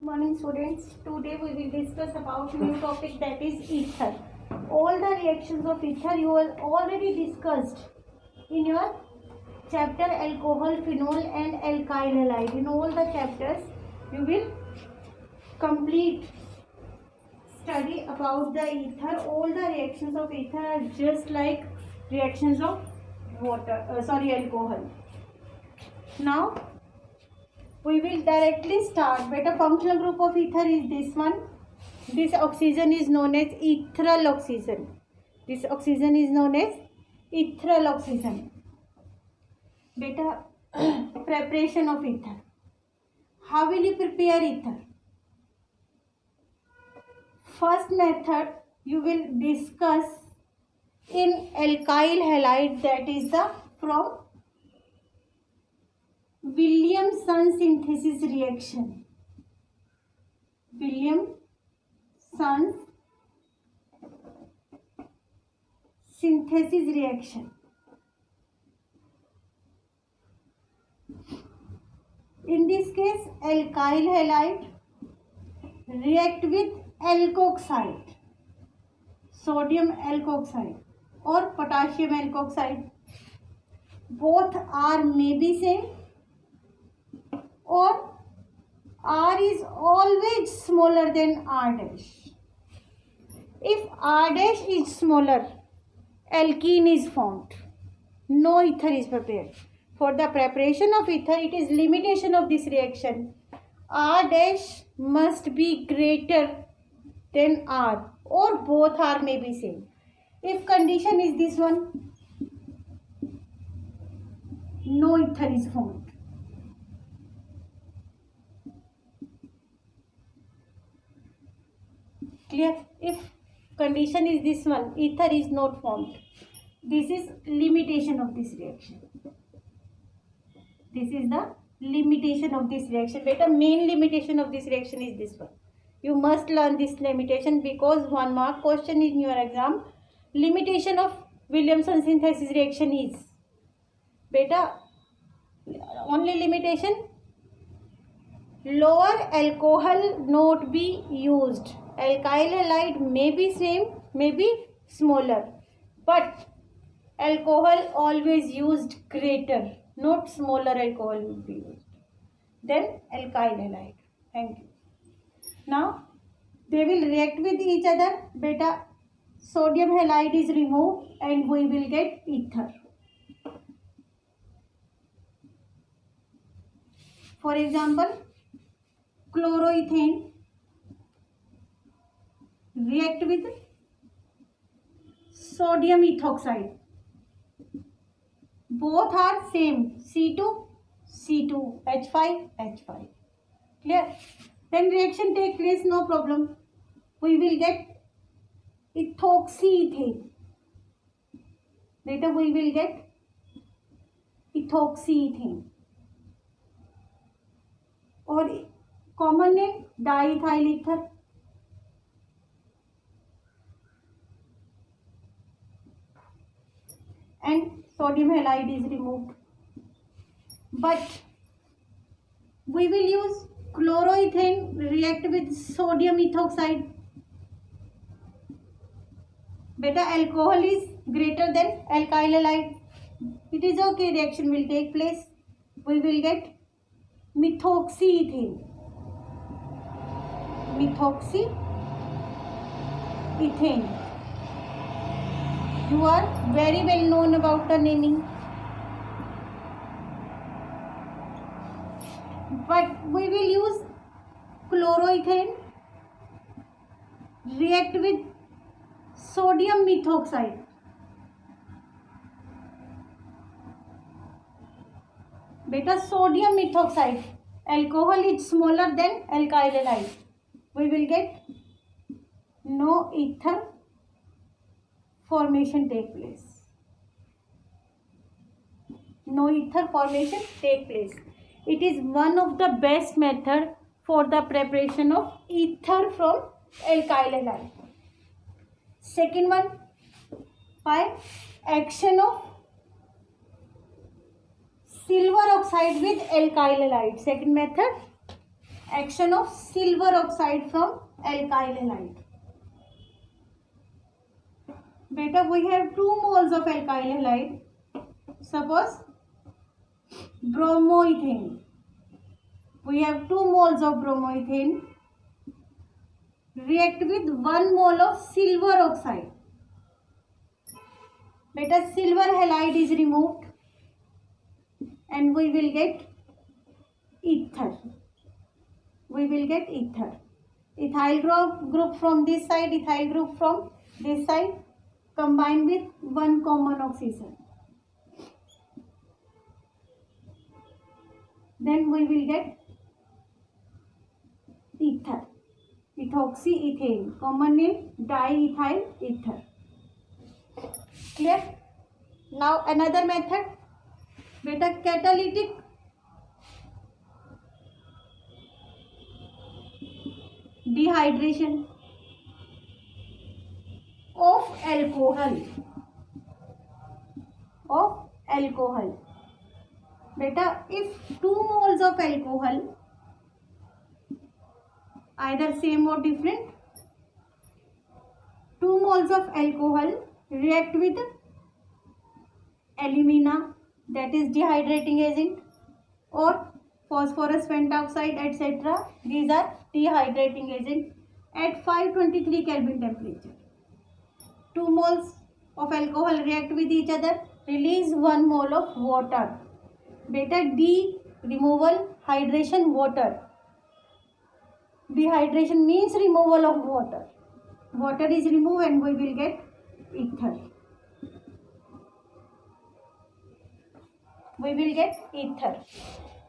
Morning students, today we will discuss about new topic, that is ether. All the reactions of ether you have already discussed in your chapter alcohol, phenol and alkyl halide. In all the chapters you will complete study about the ether. All the reactions of ether are just like reactions of alcohol. Now we will directly start. Beta, functional group of ether is this one. This oxygen is known as ethereal oxygen. This oxygen is known as ethereal oxygen. Beta, preparation of ether. How will you prepare ether? First method you will discuss in alkyl halide, that is the from Williamson synthesis reaction. Williamson synthesis reaction. In this case, alkyl halide react with alkoxide, sodium alkoxide or potassium alkoxide. Both are maybe same, or R is always smaller than R dash. If R dash is smaller, alkene is formed. No ether is prepared. For the preparation of ether, it is limitation of this reaction. R dash must be greater than R, or both R may be same. If condition is this one, no ether is formed. Clear? If condition is this one, ether is not formed. This is limitation of this reaction. This is the limitation of this reaction. Beta, main limitation of this reaction is this one. You must learn this limitation because 1 mark question in your exam. Limitation of Williamson synthesis reaction is, beta, only limitation, lower alcohol not be used. Alkyl halide may be same, may be smaller, but alcohol always used greater, not smaller alcohol will be used. Then alkyl halide. Thank you. Now they will react with each other. Beta, sodium halide is removed and we will get ether. For example, chloroethane react with sodium ethoxide. Both are same, C2, C2, H5, H5. Clear? Then reaction take place, no problem. We will get ethoxyethane. Later we will get ethoxyethane. Or common name, diethyl ether. And sodium halide is removed. But we will use chloroethane react with sodium ethoxide. Beta, alcohol is greater than alkyl halide. It is okay, reaction will take place. We will get methoxyethane. Methoxyethane. You are very well known about the naming. But we will use chloroethane react with sodium methoxide. Beta, sodium methoxide. Alcohol is smaller than alkyl halide. We will get no ether formation take place. No ether formation take place. It is one of the best method for the preparation of ether from alkyl halide. Second one, by action of silver oxide with alkyl halide. Second method, Action of silver oxide from alkyl halide. Beta, we have 2 moles of alkyl halide. Suppose bromoethane. We have 2 moles of bromoethane. React with 1 mole of silver oxide. Beta, silver halide is removed and we will get ether. We will get ether. Ethyl group from this side, ethyl group from this side, combined with 1 common oxygen. Then we will get ether. Ethoxyethane. Common name diethyl ether. Clear? Now another method. Beta, catalytic dehydration of alcohol. Beta, if 2 moles of alcohol, either same or different, 2 moles of alcohol react with alumina, that is dehydrating agent, or phosphorus pentoxide, etc. These are dehydrating agent at 523 Kelvin temperature. 2 moles of alcohol react with each other, release 1 mole of water. Beta, removal, hydration, water. Dehydration means removal of water. Water is removed and we will get ether. We will get ether.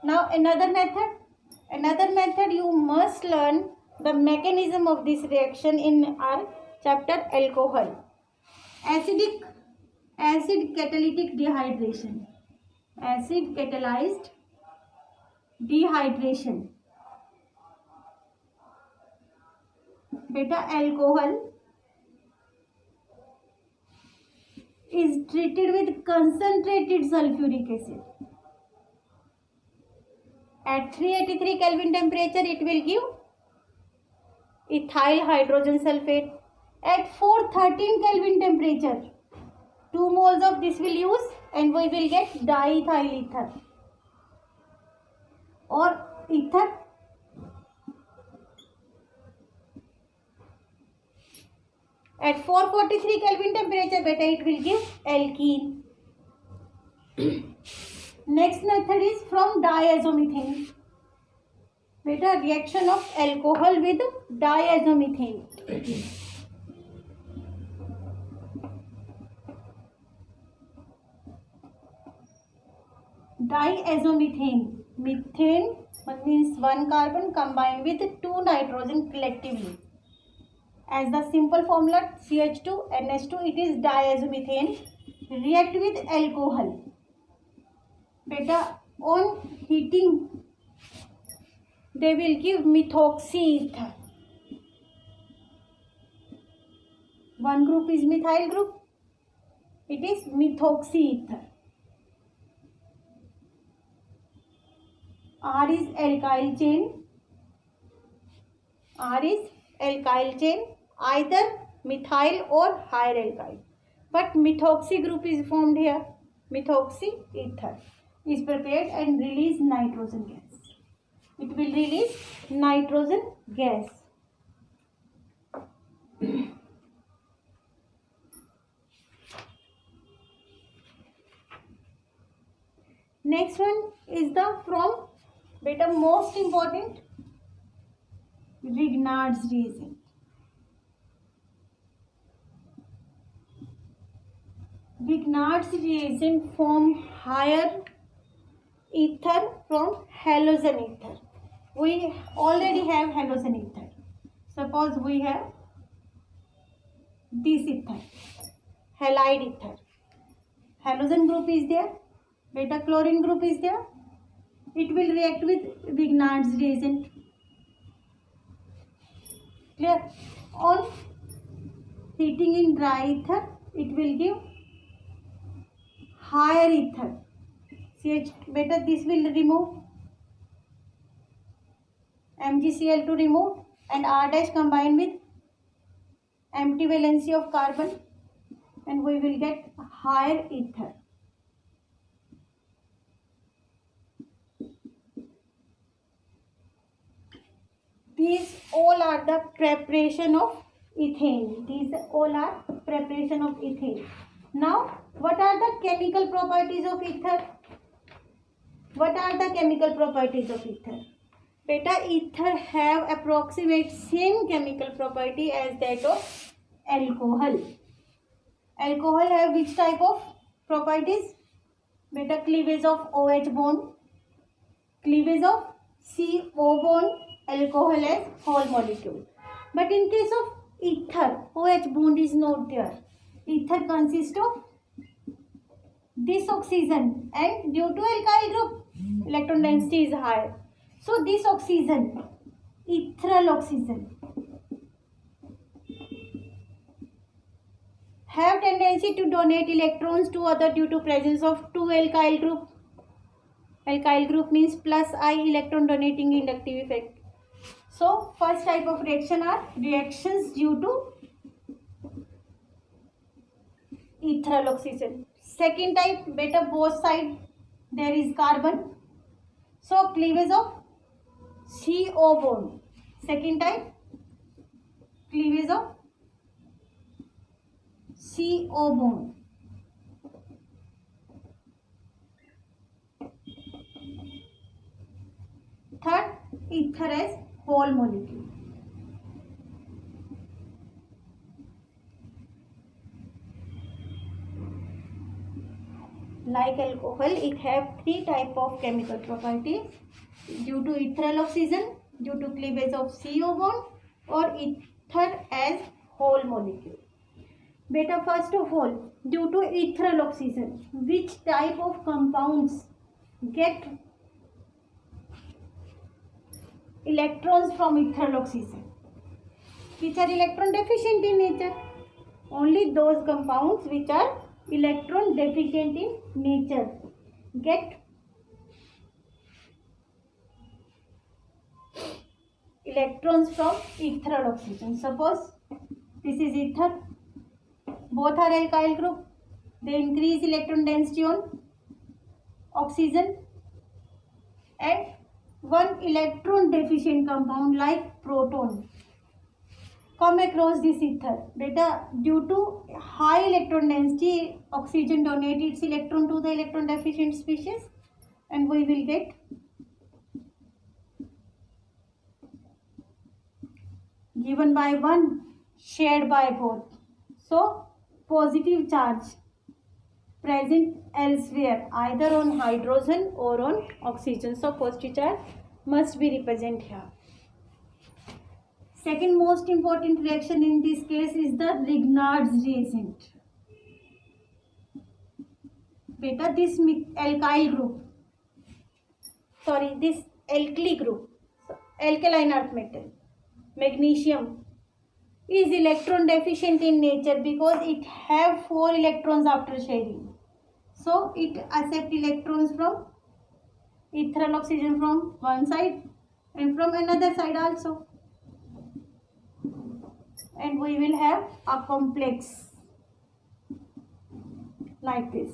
Now another method you must learn the mechanism of this reaction in our chapter alcohol. Acid catalytic dehydration. Acid catalyzed dehydration. Beta, alcohol is treated with concentrated sulfuric acid. At 383 Kelvin temperature, it will give ethyl hydrogen sulfate. At 413 Kelvin temperature, 2 moles of this will use and we will get diethyl ether or ether. At 443 Kelvin temperature, beta, it will give alkene. Next method is from diazomethane. Beta, reaction of alcohol with diazomethane. Diazomethane. Methane means 1 carbon combined with 2 nitrogen collectively. As the simple formula CH2 NH2, it is diazomethane. React with alcohol. Beta, on heating, they will give methoxyether. 1 group is methyl group. It is methoxyether. R is alkyl chain. Either methyl or higher alkyl. But methoxy group is formed here. Methoxyether is prepared and release nitrogen gas. It will release nitrogen gas. Next one is the from beta most important Grignard's reagent. Grignard's reagent form higher ether from halogen ether. We already have halogen ether. Suppose we have this ether, halide ether. Halogen group is there, beta chlorine group is there. It will react with Grignard's reagent. Clear? On heating in dry ether, it will give higher ether. CH beta, this will remove. MgCl2 removed and R dash combined with empty valency of carbon, and we will get higher ether. These all are the preparation of ethane. These all are preparation of ethane. Now, what are the chemical properties of ether? What are the chemical properties of ether? Beta, ether have approximate same chemical property as that of alcohol. Alcohol have which type of properties? Beta, cleavage of OH bond, cleavage of CO bond, alcohol as whole molecule. But in case of ether, OH bond is not there. Ether consists of this oxygen, and due to alkyl group, electron density is higher. So this oxygen, ethereal oxygen, have tendency to donate electrons to other due to presence of two alkyl group. Alkyl group means plus I electron donating inductive effect. So first type of reaction are reactions due to ethereal oxygen. Second type, beta, both side there is carbon. So cleavage of CO bond. Second type, cleavage of CO bond. Third, ether as whole molecule. Like alcohol, it have three type of chemical properties: due to ethereal oxygen, due to cleavage of CO bond, or ether as whole molecule. Beta, first of all, due to ethereal oxygen, which type of compounds get electrons from ethereal oxygen? Which are electron deficient in nature? Only those compounds which are electron deficient in nature get electrons from ethereal oxygen. Suppose this is ether, both are alkyl group, they increase electron density on oxygen, and one electron deficient compound like proton come across this ether. Beta, due to high electron density, oxygen donates its electron to the electron deficient species, and we will get given by one, shared by both. So positive charge present elsewhere, either on hydrogen or on oxygen. So positive charge must be represented here. Second most important reaction in this case is the Grignard's reagent. Beta, this alkyl group, this alkali group, alkaline earth metal, magnesium, is electron deficient in nature because it have 4 electrons after sharing. So it accept electrons from ethereal oxygen from one side and from another side also. And we will have a complex like this.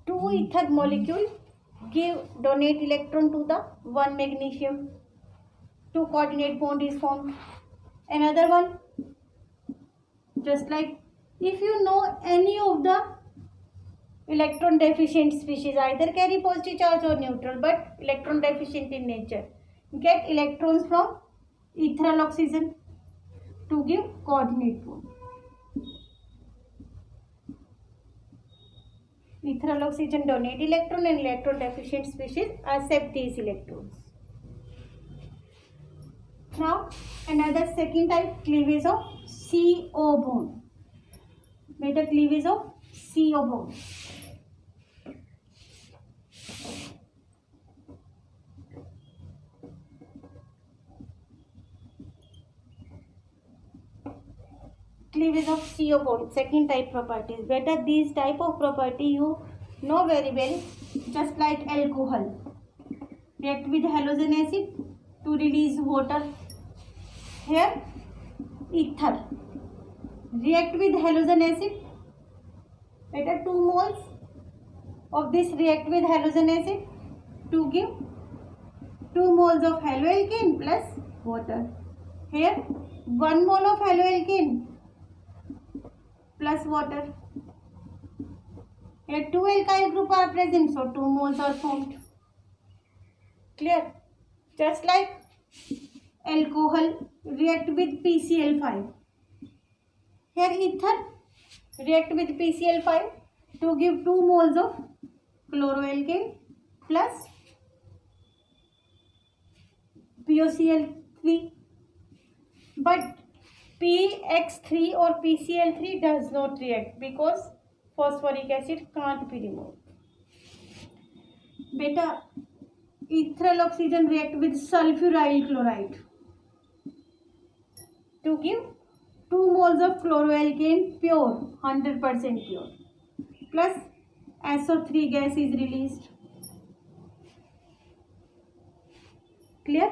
Two ether molecule donate electron to the one magnesium. Two coordinate bond is formed. Another one, just like if you know any of the electron deficient species, either carry positive charge or neutral, but electron deficient in nature, get electrons from ethereal oxygen to give coordinate bond. Ethereal oxygen donate electron and electron deficient species accept these electrons. Now another second type, cleavage of CO bond. Beta, cleavage of CO bond. cleavage of CO bond, second type properties. Better these type of property you know very well. Just like alcohol, react with halogen acid to release water. Here ether, react with halogen acid. Better 2 moles of this react with halogen acid to give 2 moles of haloalkane plus water. Here 1 mole of haloalkane plus water. Here 2 alkyl group are present, so 2 moles are formed. Clear? Just like alcohol react with PCl5. Here ether react with PCl5 to give 2 moles of chloroalkane plus POCl3. But PX3 or PCl3 does not react because phosphoric acid can't be removed. Beta, ethereal oxygen react with sulfuryl chloride to give 2 moles of chloroalkane pure, 100% pure, plus SO3 gas is released. Clear?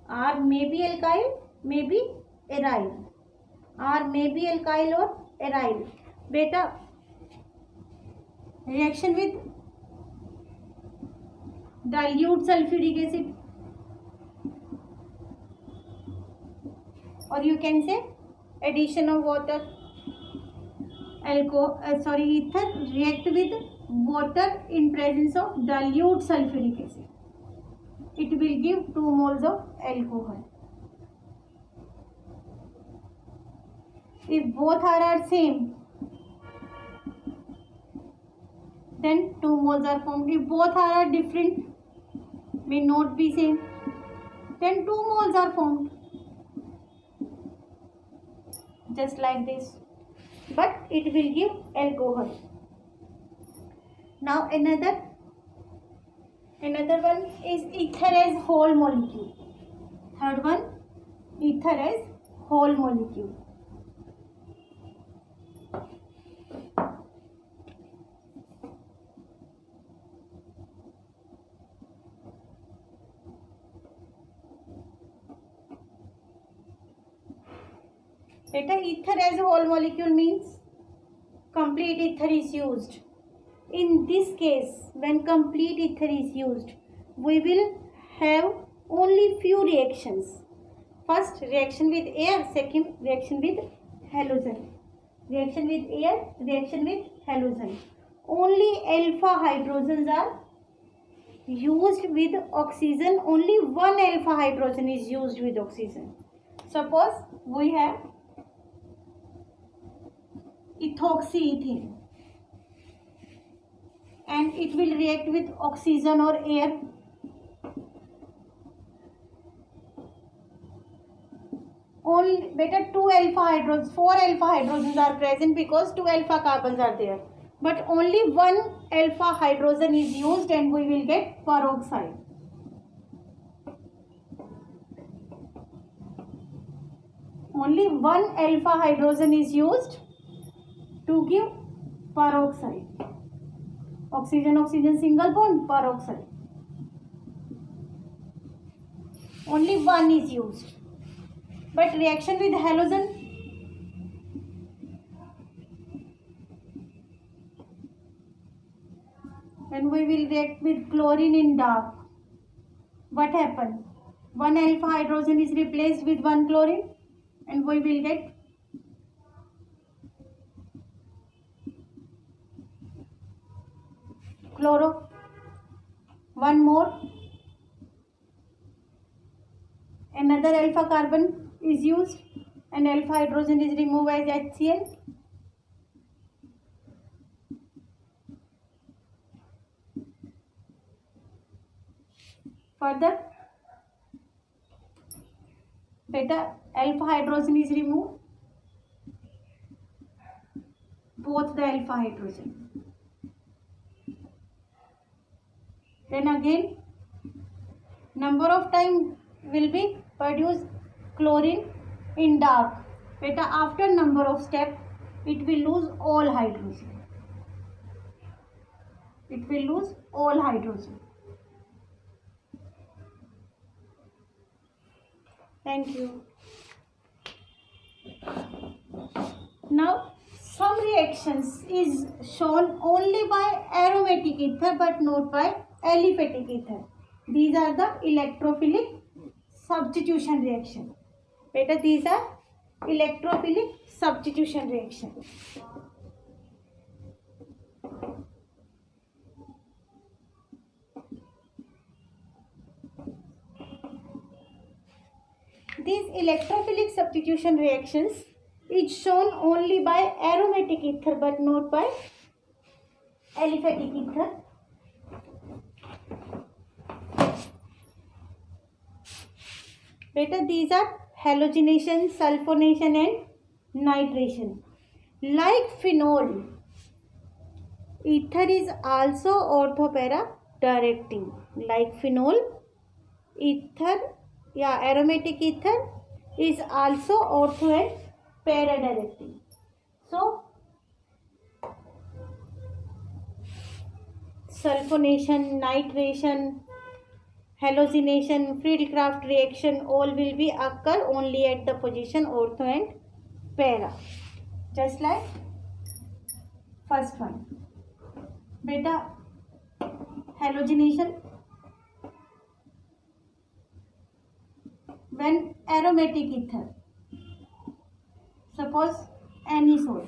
R may be alkyl, may be aryl. R may be alkyl or aryl. Beta, reaction with dilute sulfuric acid, or you can say addition of water. Ether react with water in presence of dilute sulfuric acid. It will give 2 moles of alcohol. If both are same, then 2 moles are formed. If both are different, may not be same, then 2 moles are formed. Just like this. But it will give alcohol. Now another one is ether as whole molecule. Third one, ether as whole molecule. Beta, ether as a whole molecule means complete ether is used. In this case, when complete ether is used, we will have only few reactions. First, reaction with air. Second, reaction with halogen. Reaction with air, reaction with halogen. Only alpha hydrogens are used with oxygen. Only one alpha hydrogen is used with oxygen. Suppose we have ethoxyethane and it will react with oxygen or air. Only better 4 alpha hydrogens are present because 2 alpha carbons are there. But only 1 alpha hydrogen is used and we will get peroxide. Only 1 alpha hydrogen is used to give peroxide. Oxygen single bond, peroxide. Only 1 is used. But reaction with halogen, when we will react with chlorine in dark, what happens? 1 alpha hydrogen is replaced with 1 chlorine and we will get chloro. 1 more. Another alpha carbon is used and alpha hydrogen is removed as HCl. Further, beta alpha hydrogen is removed, both the alpha hydrogen. Then again, number of time will be produced chlorine in dark. Beta, after number of step, it will lose all hydrogen. It will lose all hydrogen. Thank you. Now, some reactions is shown only by aromatic ether but not by aliphatic ether. These are the electrophilic substitution reaction. Beta, these are electrophilic substitution reaction. These electrophilic substitution reactions is shown only by aromatic ether but not by aliphatic ether. Beta, these are halogenation, sulfonation and nitration. Like phenol, ether is also ortho-para directing. Like phenol, ether aromatic ether is also ortho and para directing. So, sulfonation, nitration, halogenation, Friedel-Crafts reaction all will be occur only at the position ortho and para. Just like first one. Beta, halogenation. When aromatic ether, suppose anisole,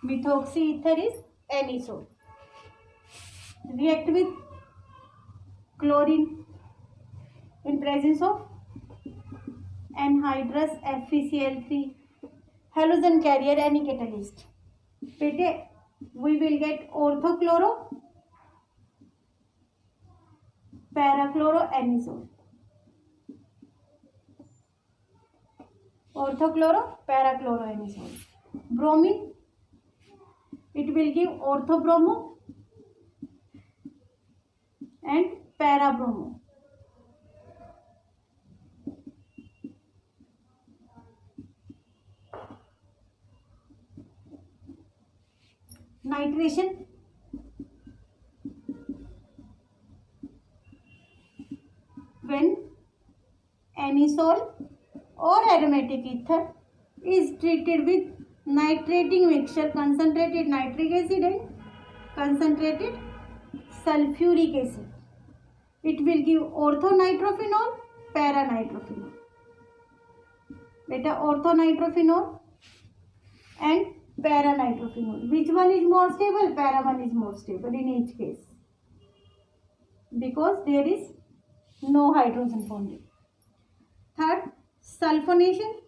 methoxy ether is anisole, react with chlorine in presence of anhydrous FeCl3, halogen carrier, any catalyst. Beta, we will get orthochloro, parachloroanisole. Orthochloro, parachloroanisole. Bromine, it will give orthobromo and parabromo. Nitration, when anisole or aromatic ether is treated with nitrating mixture, concentrated nitric acid and concentrated sulfuric acid, it will give orthonitrophenol, paranitrophenol. Beta, orthonitrophenol and paranitrophenol. Which one is more stable? Para one is more stable in each case, because there is no hydrogen bonding. Third, sulfonation.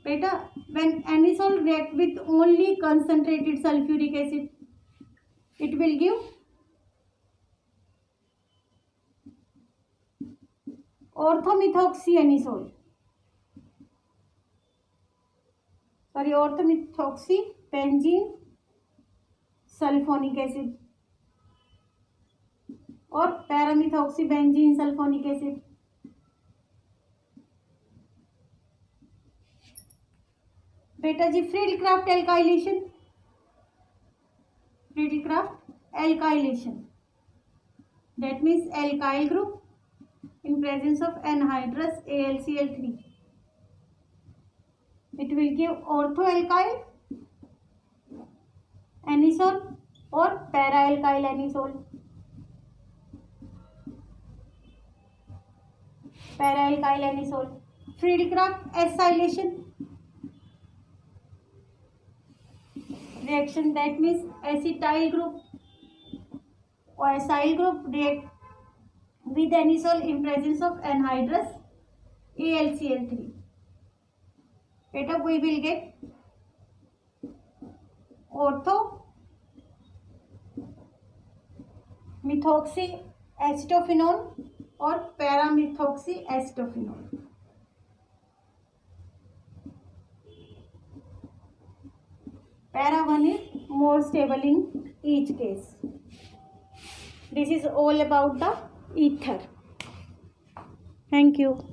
Beta, when anisole react with only concentrated sulfuric acid, it will give orthomethoxyanisole. Orthomethoxy benzene sulfonic acid or paramethoxy benzene sulfonic acid. Beta ji, Friedel-Crafts alkylation. Friedel-Crafts alkylation. That means alkyl group in presence of anhydrous AlCl3. It will give orthoalkyl anisole or para-alkyl anisole. Para-alkyl anisole. Friedel-Crafts acylation reaction, that means acetyl group or acyl group react with anisole in presence of anhydrous AlCl3. Beta, we will get orthomethoxy acetophenone or paramethoxy acetophenone. Para one is more stable in each case. This is all about the ether. Thank you.